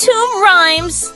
2 rhymes.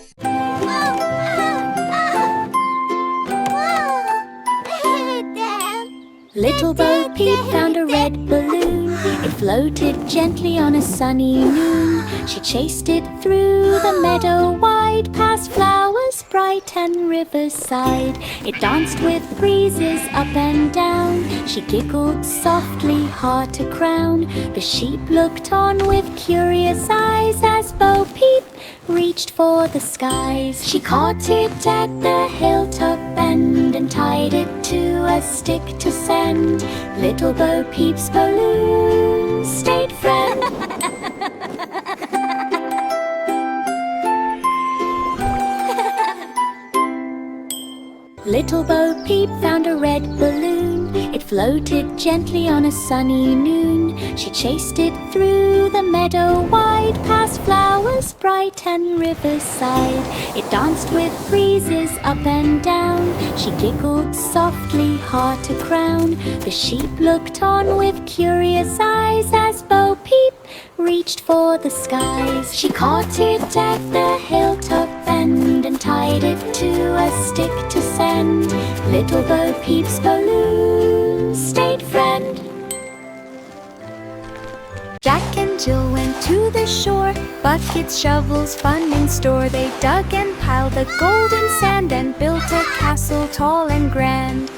Little Bo Peep found a red balloon. It floated gently on a sunny noon. She chased it through the meadow wide, past flowers bright and riverside. It danced with breezes up and down. She giggled softly, heart a crown. The sheep looked on with curious eyes as Bo Peep reached for the skies. She caught it at the hilltop bend and tied it to a stick to send Little Bo Peep's balloon stayed friend. Little Bo Peep found a red balloon. It floated gently on a sunny noon. She chased it through the meadow wide, past flowers bright and riverside. It danced with breezes up and down. She giggled softly, heart a crown. The sheep looked on with curious eyes as Bo Peep reached for the skies. She caught it at the hilltop bend and tied it to a stick to send Little Bo Peep's balloon stayed friend. Jack and Jill went to the shore. Buckets, shovels, fun in store. They dug and piled the golden sand and built a castle tall and grand.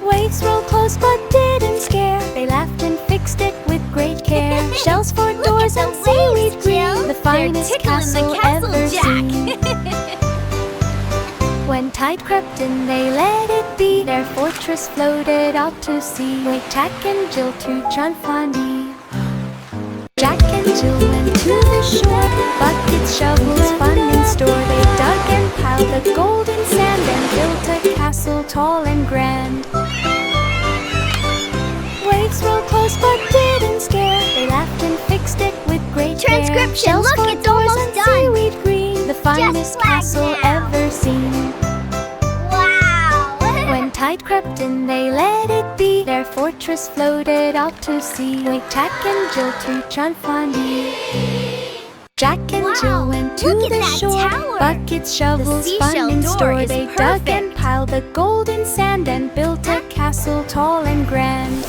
Waves rolled close but didn't scare. They laughed and fixed it with great care. Shells for doors and seaweed green, the finest castle ever seen. When tide crept in, they let it be. Their fortress floated out to sea. Wait, Jack and Jill to Chalfani. Jack and Jill went to the shore. Buckets, shovels, fun in store. They dug and piled the golden sand and built a castle tall and grand. Waves rolled close but didn't scare. They laughed and fixed it with great care. Transcription, look, for it's doors almost and done. seaweed green, the finest like castle that. ever seen. Wow! When tide crept in, they let it be. Their fortress floated out to sea. Wait, Jack and Jill to Chalfani. Jack and Wow, Jill went to look at the that shore. tower. Buckets, shovels, The fun seashell in door store. is They dug and perfect. piled the golden sand and built a castle tall and grand.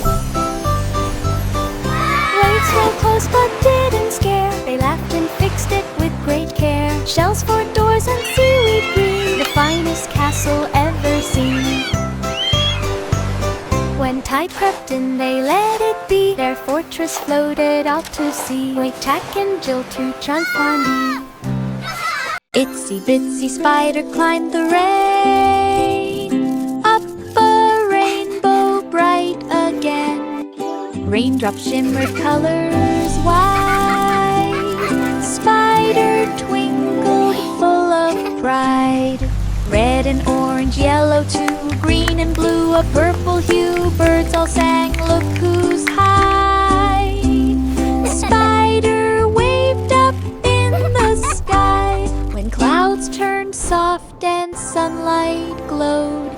Waves rolled close but didn't scare. They laughed and fixed it with great care. Shells for doors and seaweed green, the finest castle ever seen. When tide crept in, they let it be. Their fortress floated out to sea. Wait, Jack and Jill to Chalfani. Itsy bitsy spider climbed the rain, up a rainbow bright again. Raindrops shimmered colors wide. Spider twinkled full of pride. Red and orange, yellow too, green and blue, a purple hue. Birds all sang, look who's high. Spider waved up in the sky. When clouds turned soft and sunlight glowed,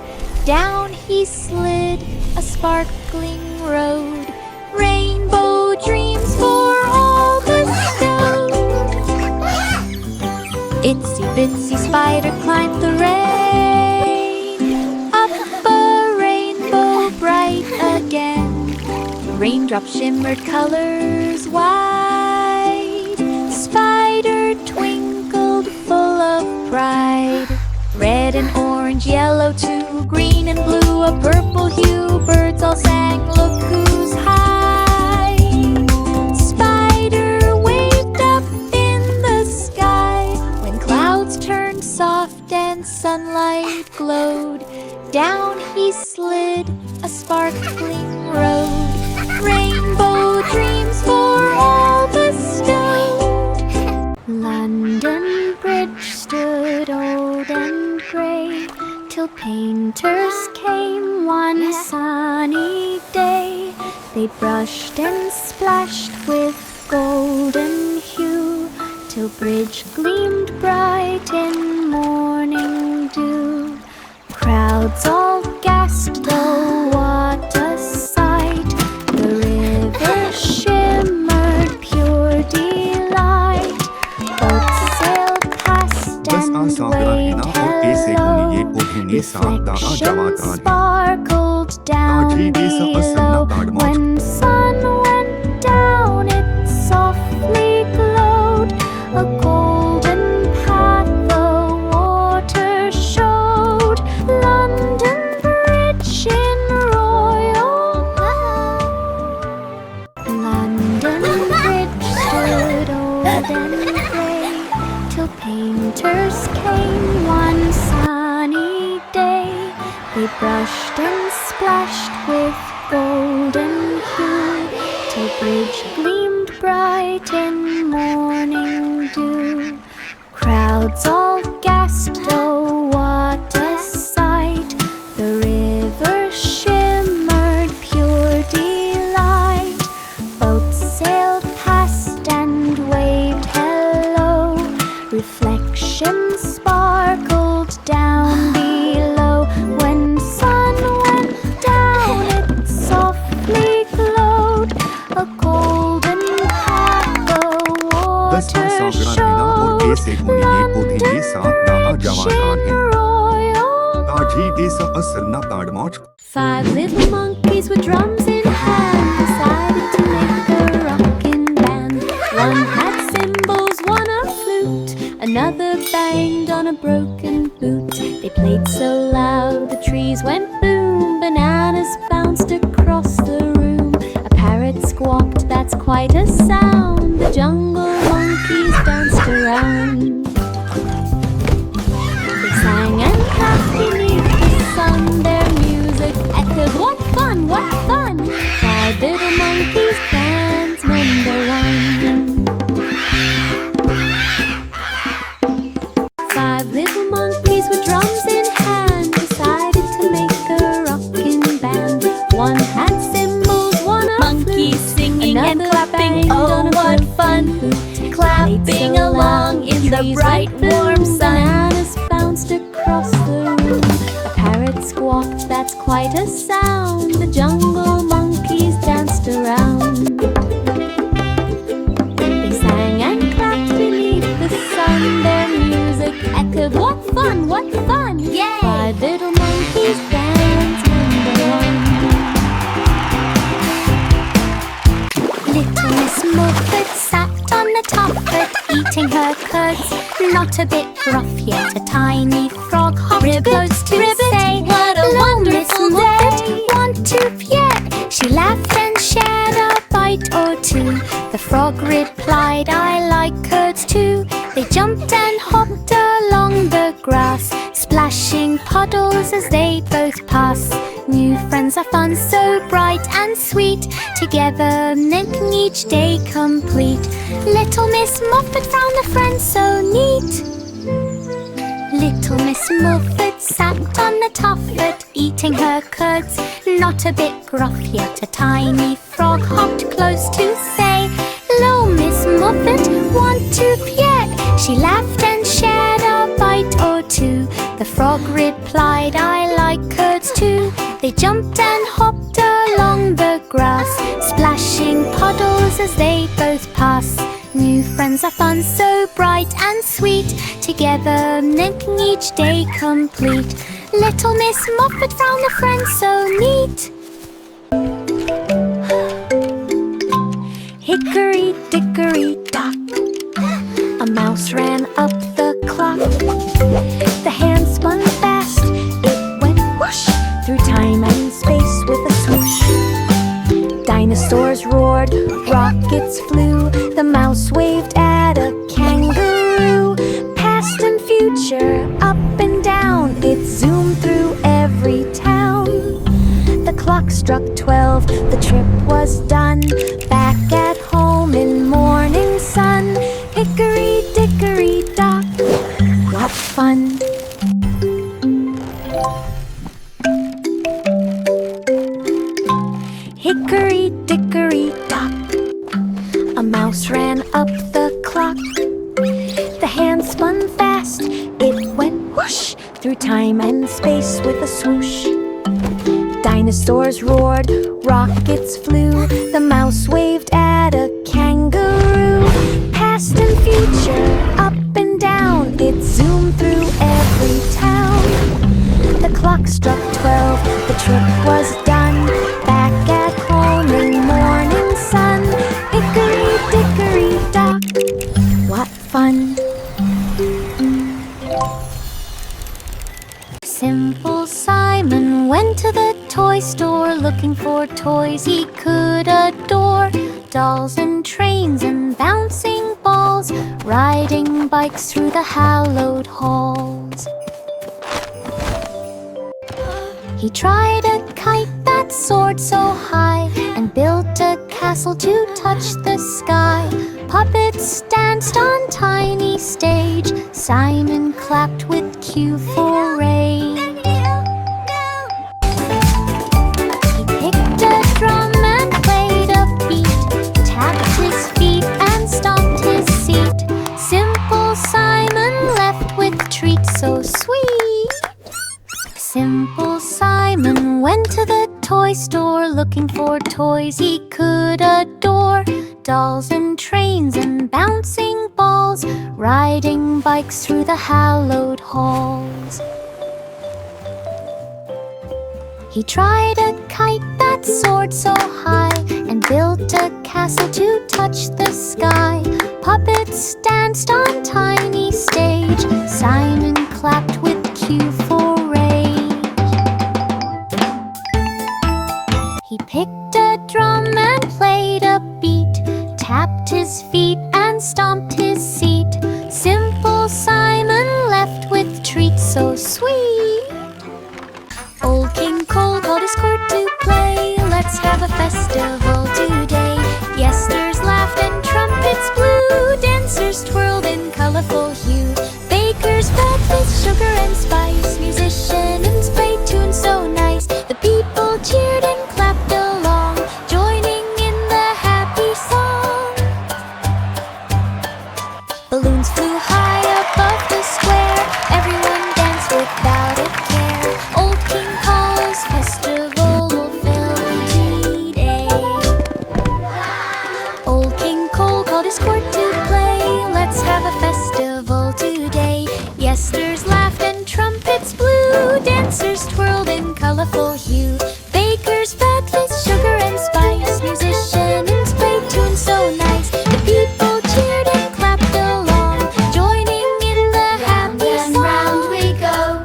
down he slid a sparkling road. Rainbow dreams for all bestowed. Itsy bitsy spider climbed the rain, up a rainbow bright again. Raindrops shimmered colors wide. Spider twinkled full of pride. Red and orange, yellow too, green and blue, a purple hue. Birds all sang, look who's high. Spider waved up in the sky. When clouds turned soft and sunlight glowed, down he slid a sparkling road. Rainbow dreams for all bestowed. London Bridge stood old and grey, till painters came one sunny day. They brushed and splashed with golden hue, till bridge gleamed bright in morning dew. Crowds all gasped, oh what a sight! The river shimmered pure delight. Reflections sparkled down below. When sun went down, it softly glowed. A golden path the water showed. London Bridge in royal London Bridge stood old and grey till painters came one sunny day. They brushed and splashed with golden hue till bridge gleamed bright in morning dew. Crowds all gasped, oh what a sight! The river shimmered pure delight. Boats sailed past and waved hello. Reflections sparkled down below. When sun went down, it softly glowed. A golden path the water showed. London Bridge in royal. 5 little monkeys with drums in hand decided to make a rockin' band. One had cymbals, one a flute, another banged on a broken boot. They played so loud the trees went boom. Bananas bounced across the room. A parrot squawked, that's quite a sound. The jungle monkeys danced around. They sang and clapped beneath the sun. Their music echoed, what fun, what fun! 5 little monkeys dance number 1. 5 little monkeys with drums in hand decided to make a rockin' band. One had cymbals, one a Monkeys flute, singing and another clapping, banged oh on a what broken fun! boot. Clapping Played so along loud, in the trees bright went warm boom. sun. Bananas bounced across the room. A parrot squawked, that's quite a sound. The jungle monkeys danced around. They sang and clapped beneath the sun. Their music echoed, what fun, what fun! Yay! 5 little monkeys dance number 1. Little Miss Muffet sat on the top of eating her curds. Not a bit gruff yet, a tiny frog hopped close to say, what a "Hello, Miss wonderful Muffet, day." want to yet?" She laughed and shared a bite or two. The frog replied, "I like curds too." They jumped and hopped along the grass, splashing puddles as they both pass. New friends are fun, so bright and sweet, together making each day complete. Little Miss Muffet found a friend so neat. Little Miss Muffet sat on the tuffet, eating her curds. Not a bit gruff yet, a tiny frog hopped close to say, "Hello, Miss Muffet, want to yet?" She laughed and shared a bite or two. The frog replied, "I like curds too." They jumped and hopped along the grass, splashing puddles as they both pass. New friends are fun, so bright and sweet, together making each day complete. Little Miss Muffet found a friend so neat. Hickory dickory dock, a mouse ran up the clock. The hand spun fast, it went whoosh through time and space with a swoosh. Dinosaurs roared, rockets flew, the mouse waved at a kangaroo. Past and future, up and down, it zoomed through every town. The clock struck 12, the trip was done. Back at home in morning sun. Hickory dickory dock, what fun! Hickory dickory dock, a mouse ran up the clock. The hand spun fast, it went whoosh through time and space with a swoosh. Dinosaurs roared, rockets flew, the mouse waved at a kangaroo. Past and future, up and down, it zoomed through every town. The for toys he could adore. Dolls and trains and bouncing balls, riding bikes through the hallowed halls. He tried a kite that soared so high, and built a castle to touch the sky. Puppets danced on tiny stage, Simon clapped with cue for rage. He picked a drum and played a beat, tapped his feet and stomped his seat. Simple Simon left with treats so sweet. Simple Simon went to the toy store, looking for toys he could adore. Dolls and trains and bouncing balls, riding bikes through the hallowed halls. He tried a kite that soared so high, and built a castle to touch the sky. Puppets danced on tiny stage, Simon clapped with cue for rage. He picked a drum and played a beat, tapped his feet and stomped his seat. Simple Simon left with treats so sweet. Old King Cole called his court to play. Let's have a festival today. Yes, there's laughed and trumpets blew, dancers twirled in colorful hue. Bakers fed with sugar and spice, musicians played tunes so nice. The people cheered and clapped along, joining in the happy song. Balloons flew high above the square, everyone danced without a care. Old King Cole's festival will fill the day. Old King Cole called his court to play. Let's have a festival today. Yes, there's laughed and trumpets blew, dancers twirled in colorful hue. Bakers fed with sugar and spice, musicians played tunes so nice. The people cheered and clapped along, joining in the happy song. Round we go,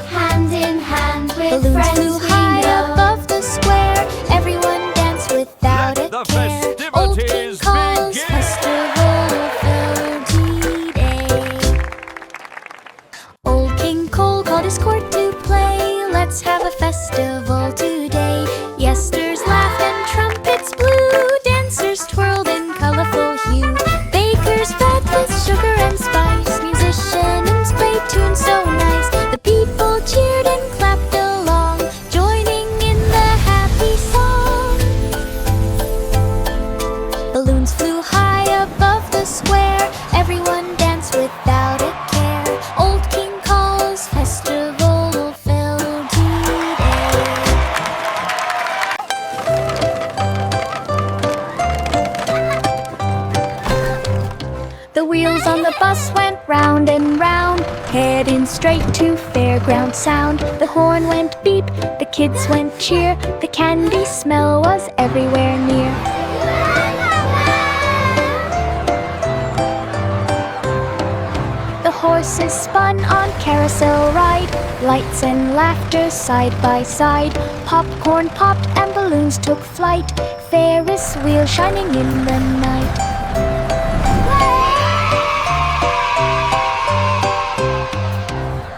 hand in hand with Balloons friends flew we high know. above the square, everyone danced without Let a the care. Old King festivities Cole's begin. festival filled the day. Old King Cole called his court to play. Let's have a festival today. Yes, there's laugh and trumpets blew, dancers twirled in colorful hue. Bakers fed with sugar and spice, musicians played tunes so nice. The people cheered and clapped along, joining in the happy song. Balloons flew high above the square, everyone danced without a care. Old King Cole's festival will fill today. The wheels on the bus went round and round, heading straight to fairground sound. The horn went beep, the kids went cheer, the candy smell was everywhere near. The horses spun on carousel ride, lights and laughter side by side. Popcorn popped and balloons took flight, Ferris wheel shining in the night.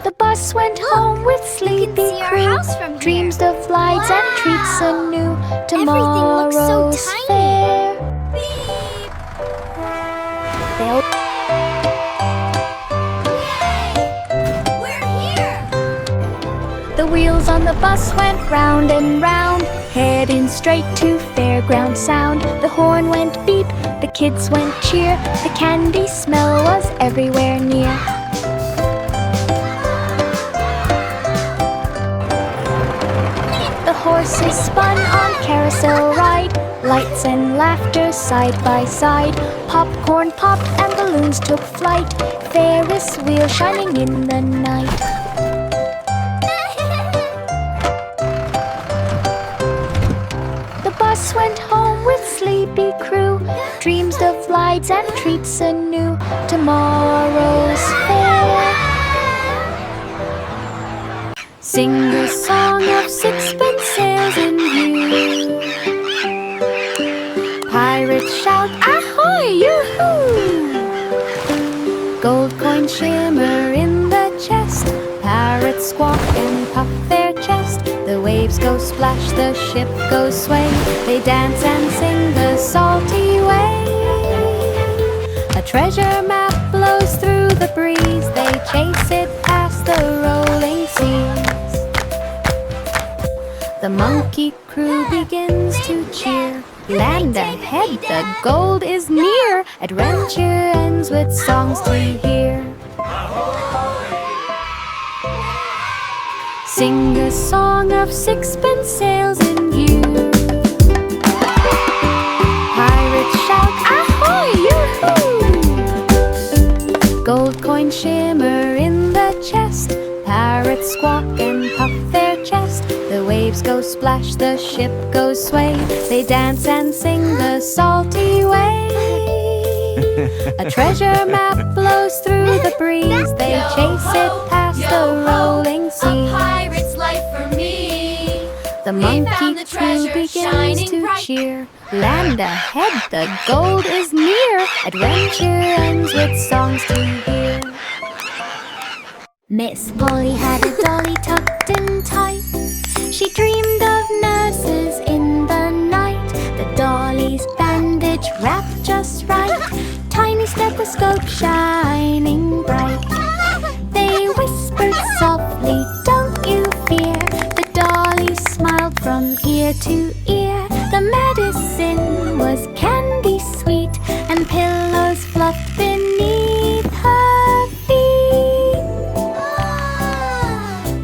The bus went home with sleepy see our crew, house from here. dreams of lights and treats anew. Everything looks so Tomorrow's tiny. fair. They'll We're here. The wheels on the bus went round and round, heading straight to fairground sound. The horn went beep, the kids went cheer, the candy smell was everywhere near. The horses spun on carousel ride, lights and laughter side by side. Popcorn popped and balloons took flight, Ferris wheel shining in the night. The bus went home with sleepy crew, dreams of lights and treats anew. Tomorrow's fair. Sing the song of sixpence sails in view. Pirates shout, ahoy, yoo-hoo! Gold coins shimmer in the chest. Parrots squawk and puff their chest. The waves go splash, the ship goes sway. They dance and sing the salty way. A treasure map blows through the breeze. They chase it past the rolling seas. The monkey crew begins to cheer. Land ahead, the gold is near. Adventure ends with songs to hear. Sing a song of sixpence sails in view. Pirates shout, ahoy, yoo-hoo! Gold coins shimmer in the chest. Parrots squawk and puff their chest. The waves go splash, the ship goes sway. They dance and sing the salty way. A treasure map blows through the breeze. They chase it past the rolling seas. A pirate's life for me. The monkey crew begins to cheer. Land ahead, the gold is near. Adventure ends with songs to hear. Miss Polly had a dolly tucked in tight. She dreamed of nurses in the night. The dolly's bandage wrapped just right. Tiny stethoscope shining bright. They whispered softly, don't you fear. The dolly smiled from ear to ear. The medicine was candy sweet, and pillows fluffed beneath her feet.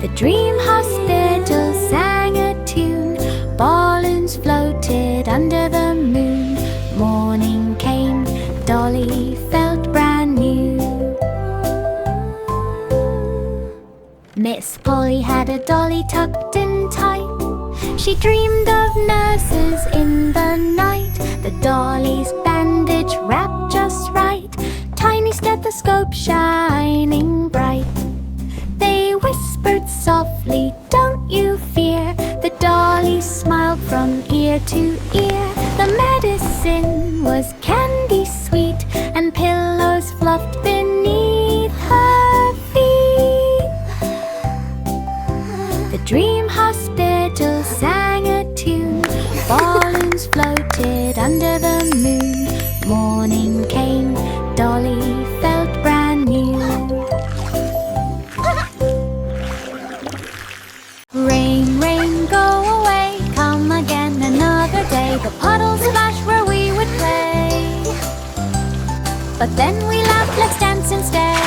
The dream hospital sang a tune. Balloons floated under the moon. Morning came, Dolly felt brand new. Miss Polly had a dolly tucked in tight. She dreamed of nurses in the night. The dolly's bandage wrapped just right. Tiny stethoscope shining bright. They whispered softly, don't you fear. The dolly smiled from ear to ear. The medicine was candy sweet, and pillows fluffed beneath her feet. The dream hospital sang a tune. Balloons floated under the moon. Morning came, Dolly felt brand new. Rain, rain, go away, come again another day. The puddles splash where we would play. But then we laughed, let's dance instead.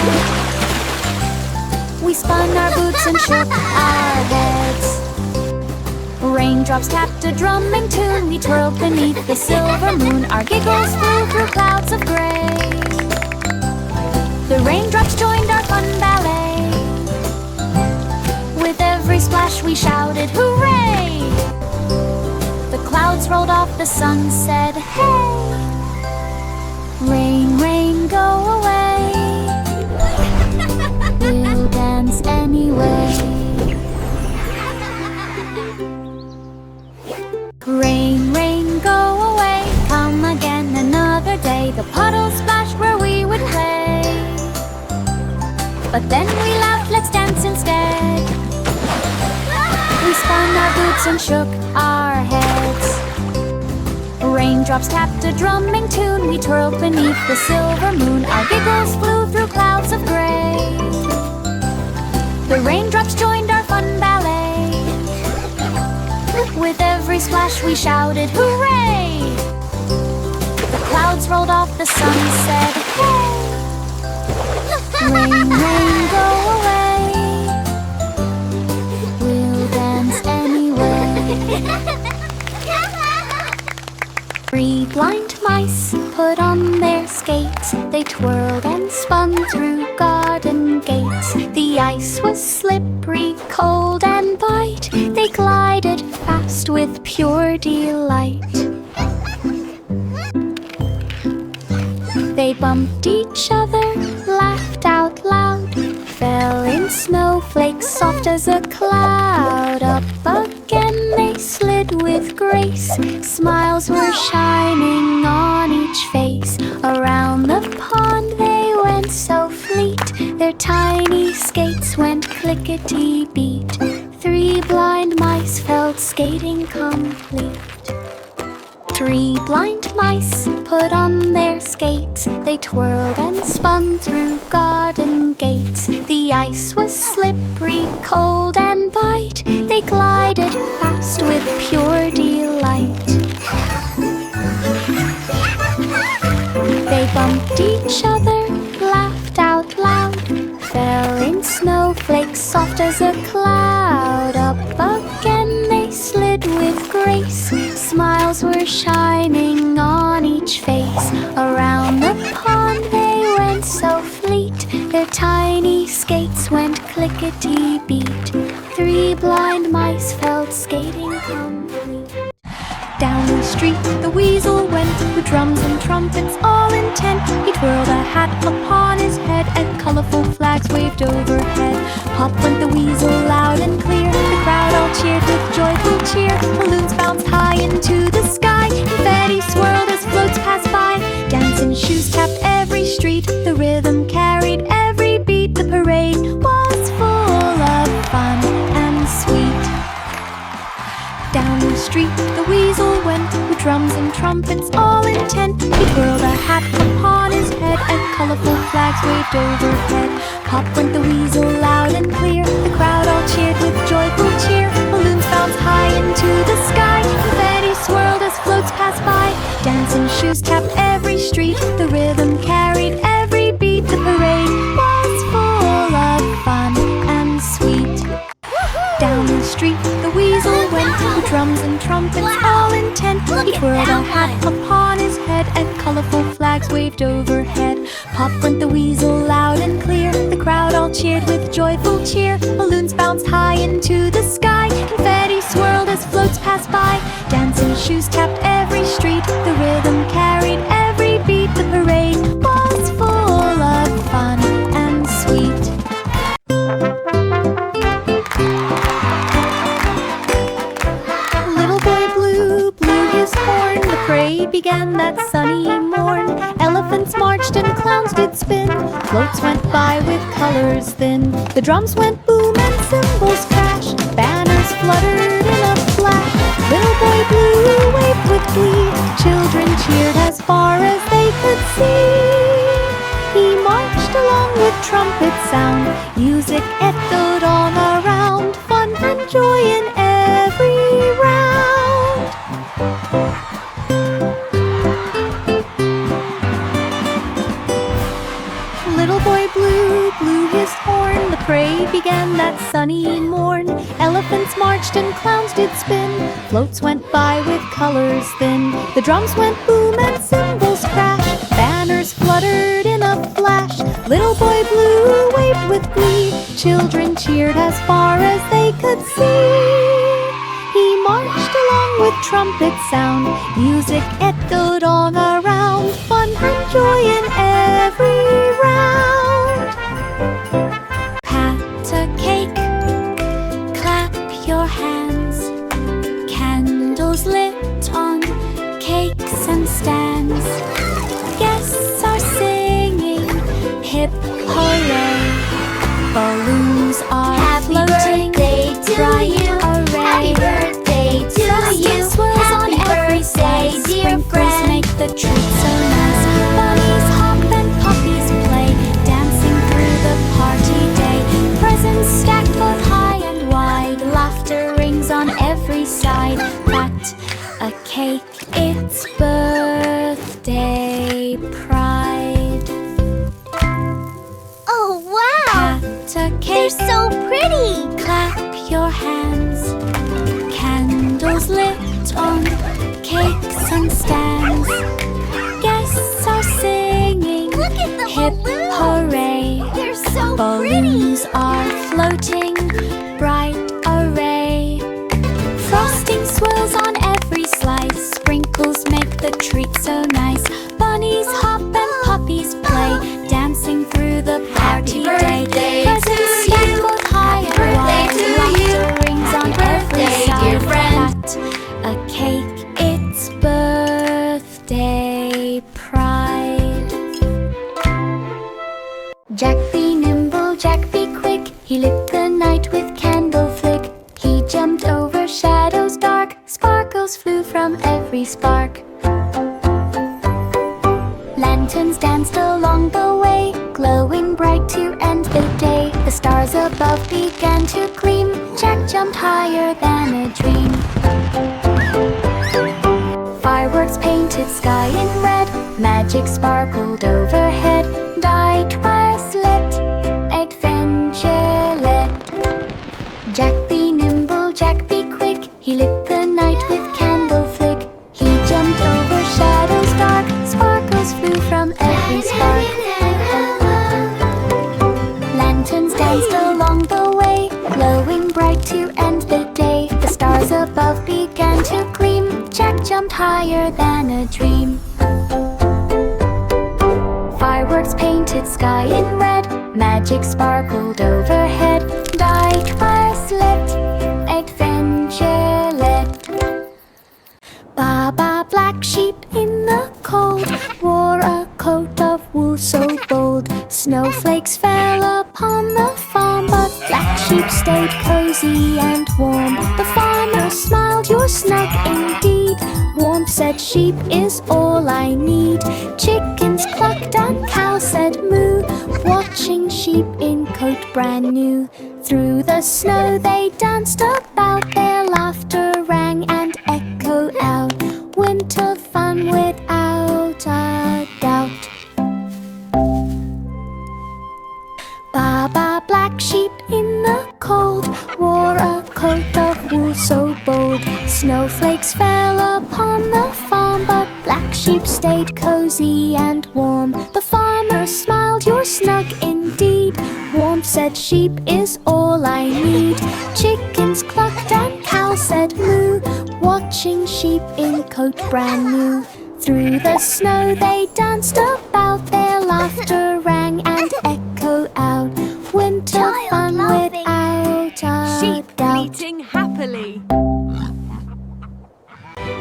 We spun our boots and shook our heads. Raindrops tapped a drumming tune. We twirled beneath the silver moon. Our giggles flew through clouds of gray. The raindrops joined our fun ballet. With every splash we shouted, hooray! The clouds rolled off, the sun said, hey! Rain, rain, go away. We'll dance anyway. Rain, rain, go away. Come again another day. The puddles splash where we would play. But then we laughed, let's dance instead. We spun our boots and shook our heads. Raindrops tapped a drumming tune. We twirled beneath the silver moon. Our giggles flew through clouds of gray. The raindrops joined our fun ballet. With every splash we shouted, hooray! The clouds rolled off, the sun said, hey! Rain, rain, go away. We'll dance anyway. 3 blind mice put on their skates. They twirled and spun through garden gates. The ice was slippery, cold and white. They glided fast with pure delight. They bumped each other, laughed out loud, fell in snow snowflakes soft as a cloud. Up again they slid with grace. Smiles were shining on each face. Around the pond they went so fleet. Their tiny skates went clickety-beat. 3 blind mice felt skating complete. 3 blind mice put on their skates. They twirled and spun through garden gates. The ice was slippery, cold and white. They glided past with pure delight. They bumped each other, laughed out loud, fell in snowflakes soft as a cloud. Up again they slid with grace. Smiles were shining on each face. Around the pond they went so fleet. Their tiny skates went clickety-beat. 3 blind mice felt skating complete. Down the street the weasel went, with drums and trumpets all intent. He twirled a hat upon his head, and colorful flags waved overhead. Pop went the weasel loud and clear. The crowd all cheered with joyful cheer. Balloons bounced high into the sky. Confetti swirled as floats passed by. Dancing shoes tapped every street. The rhythm carried every beat. The parade was full of fun and sweet. Down the street the weasel went, with drums and trumpets all intent. He twirled a hat upon his head, and colorful flags waved overhead. Pop went the weasel loud and clear. The crowd all cheered with joyful cheer. Balloons bounced high into the sky. Confetti swirled as floats passed by. Dancing shoes tapped every street. The rhythm carried every beat. The parade was full of fun and sweet. Down the street the weasel went, with drums and trumpets all intent. He twirled a hat upon his head, and colorful flags waved overhead. Pop went the weasel loud and clear. The crowd all cheered with joyful cheer. Balloons bounced high into the sky. Confetti swirled as floats passed by. Dancing shoes tapped every street. The rhythm carried every beat. The parade was full of fun and sweet. Parade began that sunny morn. Elephants marched and clowns did spin. Floats went by with colors thin. The drums went boom and cymbals crashed. Banners fluttered in a flash. Little boy blue waved with glee. Children cheered as far as they could see. He marched along with trumpet sound. Music echoed all around. Fun and joy in every round. Little boy blue blew his horn. The parade began that sunny morn. Elephants marched and clowns did spin. Floats went by with colors thin. The drums went boom and cymbals crashed. Banners fluttered in a flash. Little boy blue waved with glee. Children cheered as far as they could see. He marched along with trumpet sound. Music echoed all around. Fun and joy in every round. Pat a cake, clap your hands. Candles lit on cakes and stands. Guests are singing, hip hooray. Balloons are floating, bright array. Happy birthday to you. Swirls on Happy every birthday, side. dear Sprinkles friend. make the treat so nice. Bunnies hop and puppies play, dancing through the party day. Presents stacked both high and wide. Laughter rings on every side. Pat a cake, it's birthday pride. Oh wow! Pat a cake, They're so pretty! clap your hands. Candles lit on cakes and stands. Guests are singing, Look at the hip balloons! hooray. They're so Balloons are floating, bright array. Frosting swirls on every slice. Sprinkles make the treat so nice. Bunnies hop and puppies play, dancing through the party Happy day. birthday Presents to stacked you. both high Jack be nimble, Jack be quick. He lit the night with candle flick. He jumped over shadows dark. Sparkles flew from every spark. Lanterns danced along the way, glowing bright to end the day. The stars above began to gleam. Jack jumped higher than a dream. Fireworks painted sky in red. Magic sparkled overhead. Night was lit, adventure lit. Jack be nimble, Jack be quick. He lit the night with candle flick. He jumped over shadows dark. Sparkles flew from every spark. Lanterns danced along the way, glowing bright to end the day. The stars above began to gleam. Jack jumped higher than a dream. Fireworks painted sky in red. Magic sparkled overhead. Night was lit, adventure lit. Baba, black sheep in the cold, wore a coat of wool so bold. Snowflakes fell upon the farm, but black sheep stayed cozy and warm. The farmer smiled, "You're snug indeed." Warmth said, "Sheep is all I need." Chickens clucked and cows said moo, watching sheep in coat brand new. Through the snow they danced about, their laughter rang and echoed out. Winter fun without a doubt. Baba, black sheep in the cold, wore a coat of wool so bold. Snowflakes fell upon the farm, but black sheep stayed cozy and warm. The farmer smiled, "You're snug indeed." Warmth said, "Sheep is all I need." Chickens clucked and cows said moo, watching sheep in coat brand new. Through the snow they danced about, their laughter rang and echoed out. Winter fun without a Sheep doubt. eating happily.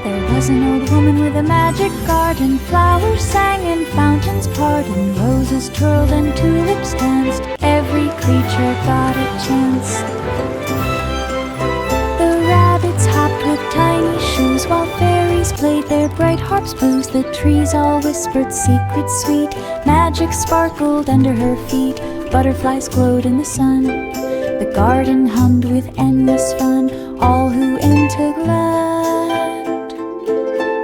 There was an old woman with a magic garden. Flowers sang and fountains poured, and roses twirled and tulips danced. Every creature got a chance. The rabbits hopped with tiny shoes, while fairies played their bright harps blues. The trees all whispered secrets sweet. Magic sparkled under her feet. Butterflies glowed in the sun. The garden hummed with endless fun. All who entered learned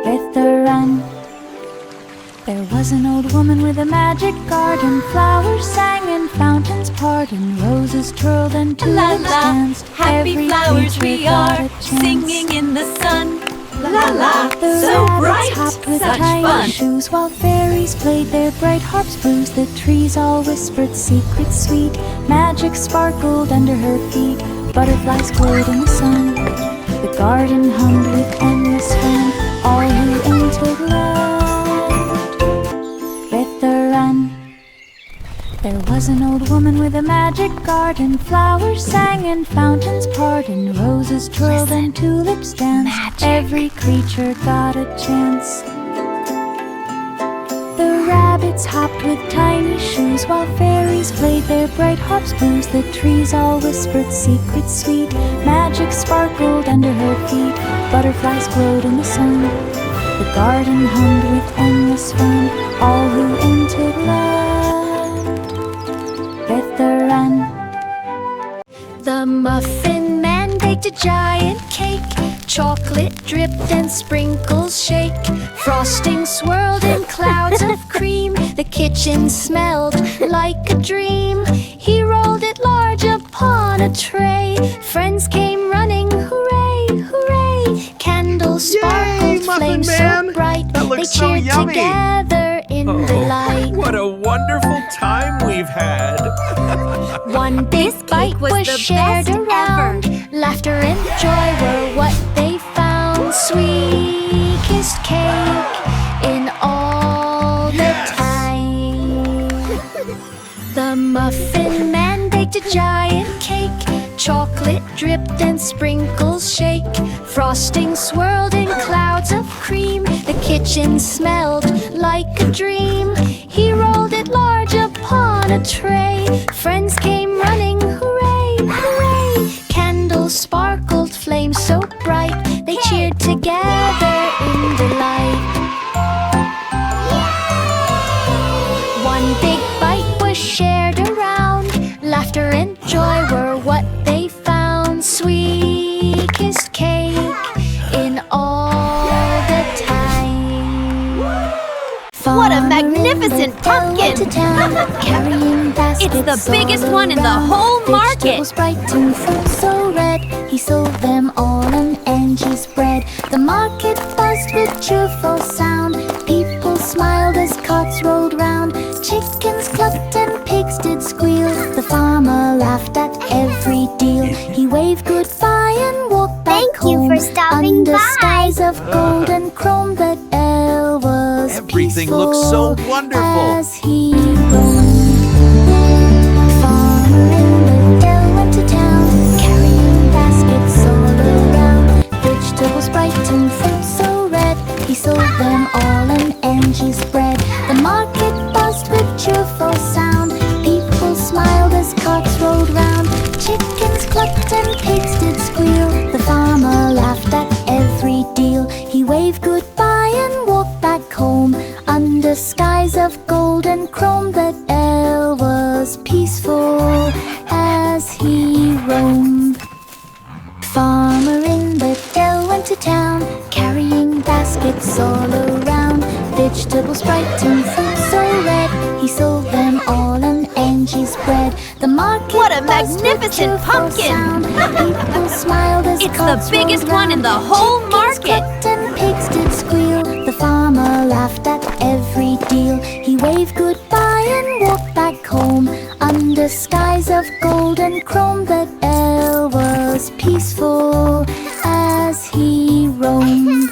with the run. There was an old woman with a magic garden. Flowers sang and fountains poured, and roses twirled and tulips danced. Happy Every flowers creature we got are, a chance. singing in the sun. La la, The so rabbits bright, hopped with such tiny fun. shoes, while fairies played their bright harps blues. The trees all whispered secrets sweet. Magic sparkled under her feet. Butterflies glowed in the sun. The garden hummed with endless fun. All who entered learned with the run. There was an old woman with a magic garden. Flowers sang and fountains poured, and roses twirled and tulips danced. Every creature got a chance. The rabbits hopped with tiny shoes, while fairies played their bright harps blues. The trees all whispered secrets sweet. Magic sparkled under her feet. Butterflies glowed in the sun. The garden hummed with endless fun. All who entered learned with the run. The muffin man baked a giant cake. Chocolate dripped and sprinkles shake. Frosting swirled in clouds of cream. The kitchen smelled like a dream. He rolled it large upon a tray. Friends came running, hooray, hooray. Candles sparkled, Muffin flames Man! so bright. That They looks so cheered yummy. together in the light. What a wonderful time we've had. One big bite was was the shared best around. Laughter and joy were what they found. Sweetest cake in all the time. The muffin man baked a giant cake. Chocolate dripped and sprinkles shake. Frosting swirled in clouds of cream. The kitchen smelled like a dream. He rolled it large upon on a tray. Friends came running, hooray, hooray! Candles sparkled, flames so bright. They cheered together in delight. One big bite was shared around. Laughter and joy were what they found. Sweetest cake in all the time. What a magnificent pumpkin! It's the biggest one in the whole market. Vegetables bright and fruit so red. He sold them all on Angie's bread. The market buzzed with cheerful sound. People smiled as carts rolled round. Chickens clucked and pigs did squeal. The farmer laughed at every deal. He waved goodbye and walked back home. Thank you for stopping Under by. skies of gold and chrome, that Ale was Everything peaceful looks so wonderful. as he roamed. Farmer in the dell went to town, carrying baskets all around. Vegetables bright and fruit so red. He sold them all on Angie's bread. The market buzzed with cheerful sound. People smiled as carts rolled round. Chickens clucked and pigs did squeal. The farmer laughed at every deal. He waved goodbye and walked back home. Under skies of gold and chrome, that Ale was peaceful as he roamed. Farmer in the dell went to town, carrying baskets all around. Vegetables bright and fruit so red. He sold them all on Angie's bread. The market What a buzzed with magnificent cheerful pumpkin! sound. People smiled as It's the carts biggest rolled one in the round. whole Chickens market. clucked and pigs did squeal. The farmer laughed at every deal. He waved goodbye and walked back home. Under skies of gold and chrome, that Ale was peaceful as he roamed.